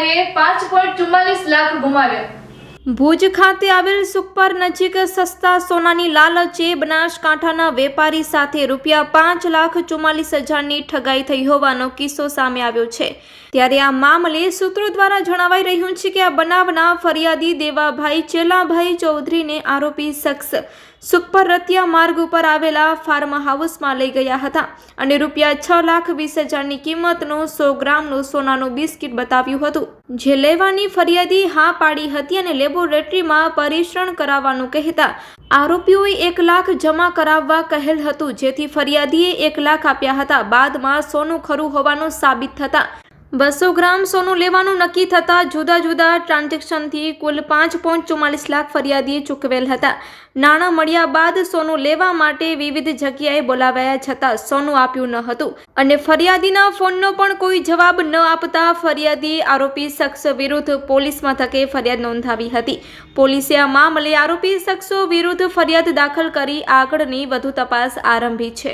માટે 5.44 લાખ ગુમાવ્યા। ભુજ ખાતે આવેલ સુખપર નજીક સસ્તા સોનાની લાલચે બનાસકાંઠાના વેપારી સાથે ₹5,44,000ની ઠગાઈ થઈ હોવાનો કિસ્સો સામે આવ્યો છે। ત્યારે આ મામલે સૂત્રો દ્વારા જણાવાઈ રહ્યું છે કે આ બનાવના ફરિયાદી દેવાભાઈ ચેલાભાઈ ચૌધરીને આરોપી શખ્સ સુખપર રતિયા માર્ગ ઉપર આવેલા ફાર્મ હાઉસમાં લઈ ગયા હતા અને ₹6,20,000ની કિંમતનું 100 ગ્રામનું સોનાનું બિસ્કિટ બતાવ્યું હતું, જે લેવાની ફરિયાદી હા પાડી હતી અને લેબોરેટરીમાં પરીક્ષણ કરાવવાનું કહેતા આરોપીઓએ 1 લાખ જમા કરાવવા કહેલ હતું, જેથી ફરિયાદીએ 1 લાખ આપ્યા હતા। બાદમાં સોનું ખરું હોવાનું સાબિત થતા 200 ગ્રામ સોનું લેવાનું નક્કી થતા જુદા જુદા ટ્રાન્ઝેક્શનથી કુલ 5.44 લાખ ફરિયાદીએ ચૂકવેલ હતા। નાણાં મળ્યા બાદ સોનું લેવા માટે વિવિધ જગ્યાએ બોલાવાયા છતાં સોનું આપ્યું ન હતું અને ફરિયાદીના ફોનનો પણ કોઈ જવાબ ન આપતા ફરિયાદી આરોપી શખ્સ વિરુદ્ધ પોલીસ મથકે ફરિયાદ નોંધાવી હતી। પોલીસે આ મામલે આરોપી શખ્સો વિરુદ્ધ ફરિયાદ દાખલ કરી આગળની વધુ તપાસ આરંભી છે।